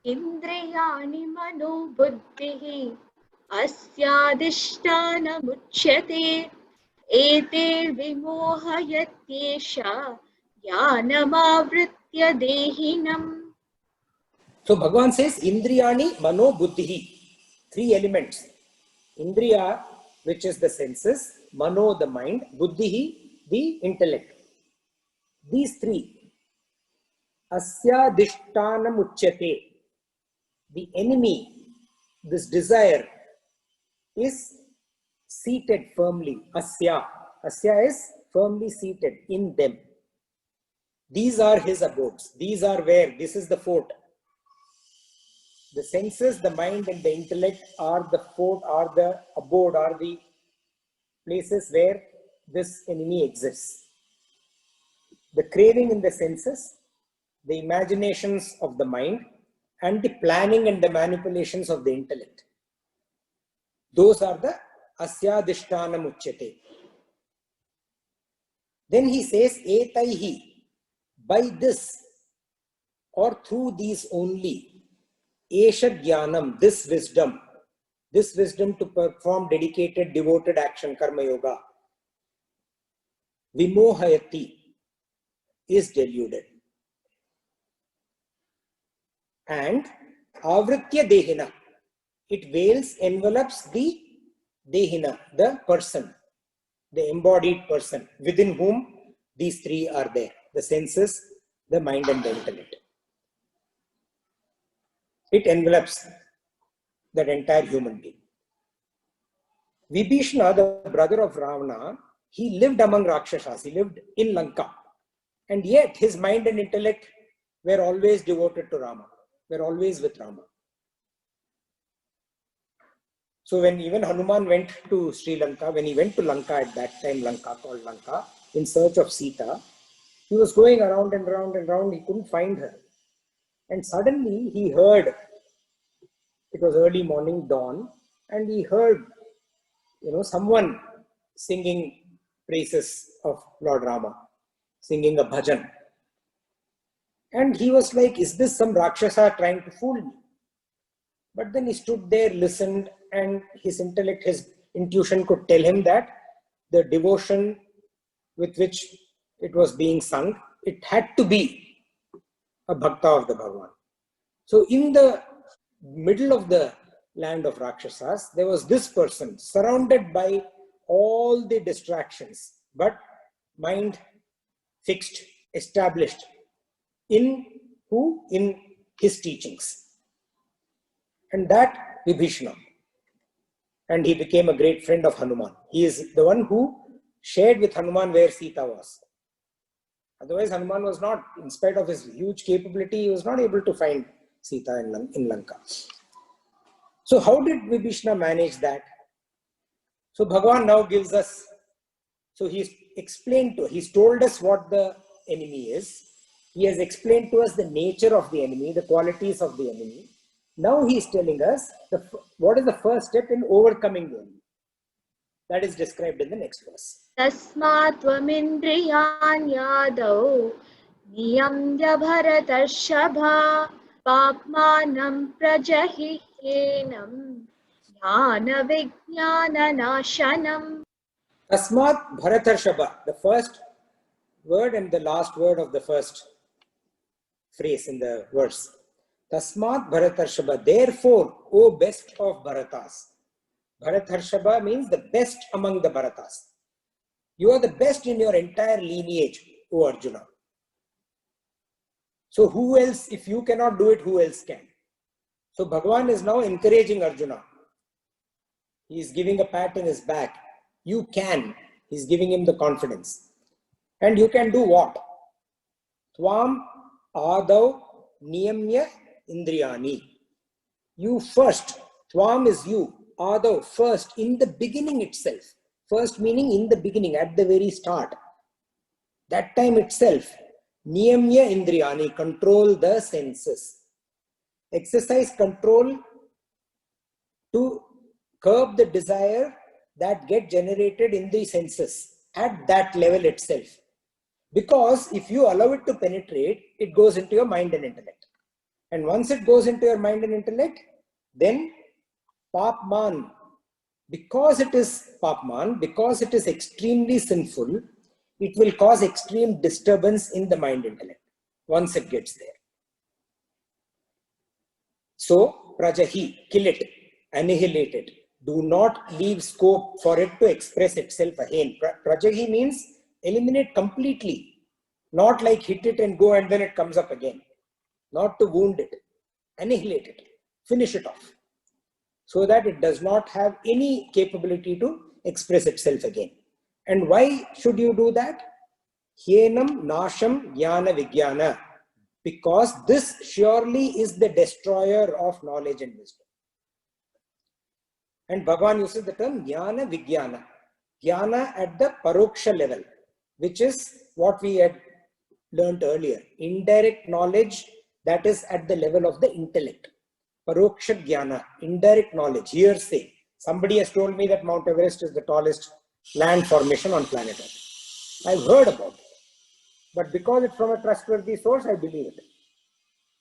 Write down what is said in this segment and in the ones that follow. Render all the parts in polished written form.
इन्द्रियाणि मनो बुद्धिः अस्यादिष्टानमुच्यते एते विमोहयत्येष ज्ञानमावृत्य देहिनम्. So Bhagavan says Indriyani Mano Buddhihi. Three elements. Indriya, which is the senses, Mano, the mind, Buddhihi, the intellect. These three. Asya Dishtanam Uchyate. The enemy, this desire, is seated firmly. Asya. Asya is firmly seated in them. These are his abodes. These are where, this is the fort. The senses, the mind and the intellect are the fort, are the abode, are the places where this enemy exists. The craving in the senses, the imaginations of the mind, and the planning and the manipulations of the intellect. Those are the asyadishtanam uchyate. Then he says, etaihi, by this or through these only, Esha Jnanam, this wisdom to perform dedicated, devoted action, karma yoga, vimohayati, is deluded. And avritya dehina, it veils, envelopes the dehina, the person, the embodied person, within whom these three are there, the senses, the mind and the intellect. It envelops that entire human being. Vibhishana, the brother of Ravana, he lived among Rakshasas, he lived in Lanka. And yet his mind and intellect were always devoted to Rama, were always with Rama. So when even Hanuman went to Sri Lanka, when he went to Lanka at that time, Lanka called Lanka, in search of Sita, he was going around and around and around, he couldn't find her. And suddenly he heard, it was early morning dawn, and he heard, someone singing praises of Lord Rama, singing a bhajan. And he was like, is this some Rakshasa trying to fool me? But then he stood there, listened, and his intellect, his intuition could tell him that the devotion with which it was being sung, it had to be a bhakta of the Bhagavan. So in the middle of the land of Rakshasas, there was this person surrounded by all the distractions, but mind fixed, established in who? In his teachings. And that Vibhishana. And he became a great friend of Hanuman. He is the one who shared with Hanuman where Sita was. Otherwise, Hanuman was not, in spite of his huge capability, he was not able to find Sita in Lanka. So how did Vibhishana manage that? So Bhagavan now gives us, so he's told us what the enemy is. He has explained to us the nature of the enemy, the qualities of the enemy. Now he is telling us what is the first step in overcoming the enemy. That is described in the next verse. Tasmat tvamindriyanyadau niyamya bharatarshava papmanam prajahihenam jnana vijnana nashanam. Tasmat Bharatarshava, the first word and the last word of the first phrase in the verse. Tasmat Bharatarshava, therefore, O best of Bharatas. Bharatarshava means the best among the Bharatas. You are the best in your entire lineage, O Arjuna. So who else, if you cannot do it, who else can? So Bhagavan is now encouraging Arjuna. He is giving a pat in his back. You can. He is giving him the confidence. And you can do what? Tvam adav niyamya indriyani. You first. Tvam is you. Adav, first, in the beginning itself. First meaning in the beginning, at the very start. That time itself. Niyamya indriyani, control the senses. Exercise control to curb the desire that get generated in the senses at that level itself. Because if you allow it to penetrate, it goes into your mind and intellect. And once it goes into your mind and intellect, then papman, because it is papman, because it is extremely sinful, it will cause extreme disturbance in the mind intellect once it gets there. So, prajahi, kill it, annihilate it. Do not leave scope for it to express itself again. Prajahi means eliminate completely, not like hit it and go and then it comes up again. Not to wound it, annihilate it, finish it off, so that it does not have any capability to express itself again. And why should you do that? Hyenam nasham jnana vijnana. Because this surely is the destroyer of knowledge and wisdom. And Bhagavan uses the term jnana vijnana. Jnana at the paroksha level, which is what we had learned earlier. Indirect knowledge that is at the level of the intellect. Paroksha jnana, indirect knowledge, hearsay. Somebody has told me that Mount Everest is the tallest land formation on planet Earth. I've heard about it. But because it's from a trustworthy source, I believe it.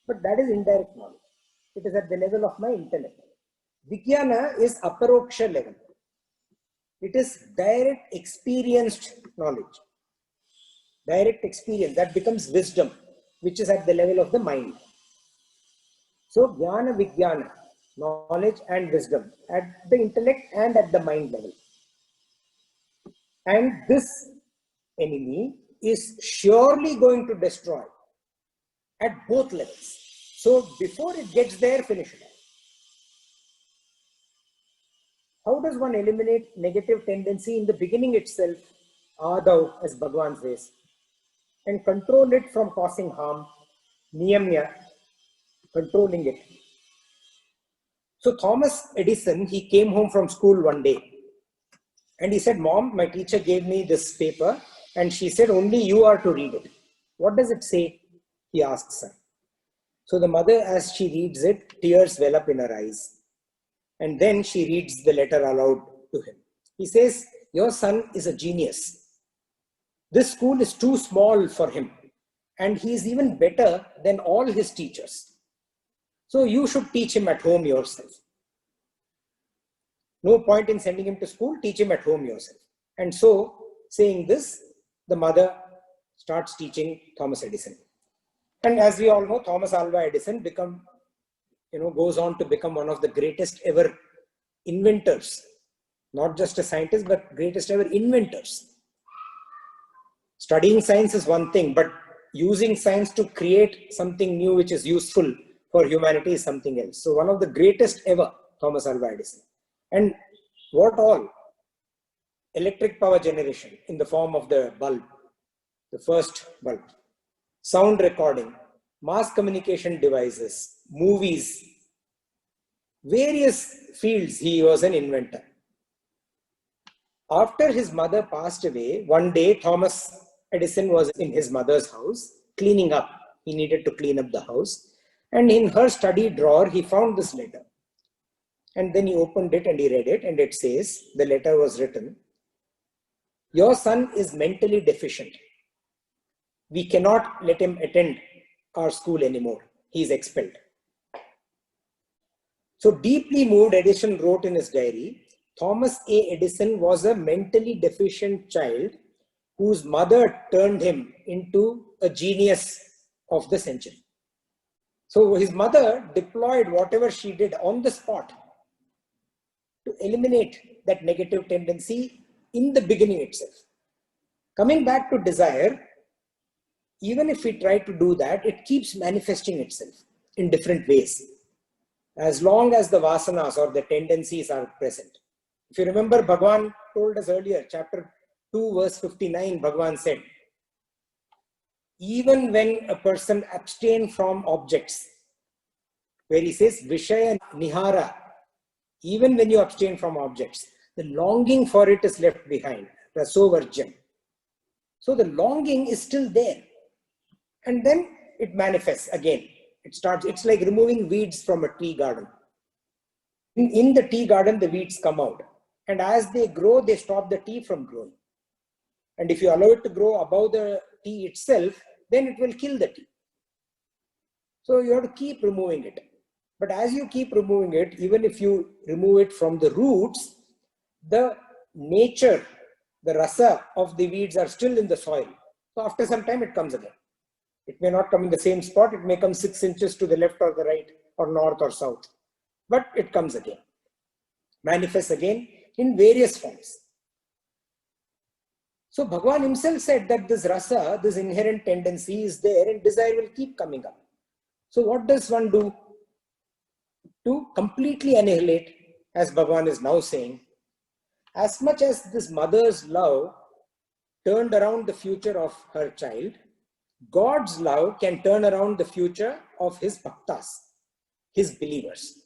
But that is indirect knowledge. It is at the level of my intellect. Vijnana is aparoksha level. It is direct experienced knowledge. Direct experience, that becomes wisdom, which is at the level of the mind. So, jnana vijnana, knowledge and wisdom at the intellect and at the mind level. And this enemy is surely going to destroy at both levels. So before it gets there, finish it off. How does one eliminate negative tendency in the beginning itself, Adav, as Bhagavan says, and control it from causing harm, niyamya, controlling it. So Thomas Edison, he came home from school one day and he said, Mom, my teacher gave me this paper and she said, only you are to read it. What does it say? He asks her. So the mother, as she reads it, tears well up in her eyes. And then she reads the letter aloud to him. He says, your son is a genius. This school is too small for him. And he is even better than all his teachers. So you should teach him at home yourself. No point in sending him to school, teach him at home yourself. And so, saying this, the mother starts teaching Thomas Edison. And as we all know, Thomas Alva Edison goes on to become one of the greatest ever inventors. Not just a scientist, but greatest ever inventors. Studying science is one thing, but using science to create something new which is useful for humanity is something else. So one of the greatest ever, Thomas Alva Edison. And what all? Electric power generation in the form of the bulb, the first bulb. Sound recording, mass communication devices, movies, various fields he was an inventor. After his mother passed away, one day Thomas Edison was in his mother's house cleaning up. He needed to clean up the house. And in her study drawer, he found this letter. And then he opened it and he read it, and it says, the letter was written, your son is mentally deficient. We cannot let him attend our school anymore. He is expelled. So deeply moved, Edison wrote in his diary, Thomas A. Edison was a mentally deficient child whose mother turned him into a genius of the century. So his mother deployed whatever she did on the spot to eliminate that negative tendency in the beginning itself. Coming back to desire, even if we try to do that, it keeps manifesting itself in different ways, as long as the vasanas or the tendencies are present. If you remember, Bhagavan told us earlier, chapter 2, verse 59, Bhagavan said, even when a person abstains from objects, where he says, Vishaya Nihara, even when you abstain from objects, the longing for it is left behind, Rasovarjam. So the longing is still there. And then it manifests again. It's like removing weeds from a tea garden. In the tea garden, the weeds come out. And as they grow, they stop the tea from growing. And if you allow it to grow above the tea itself, then it will kill the tea. So you have to keep removing it. But as you keep removing it, even if you remove it from the roots, the nature, the rasa of the weeds are still in the soil. So after some time, it comes again. It may not come in the same spot. It may come 6 inches to the left or the right or north or south, but it comes again, manifests again in various forms. So Bhagavan himself said that this rasa, this inherent tendency is there and desire will keep coming up. So what does one do to completely annihilate, as Bhagavan is now saying? As much as this mother's love turned around the future of her child, God's love can turn around the future of his bhaktas, his believers.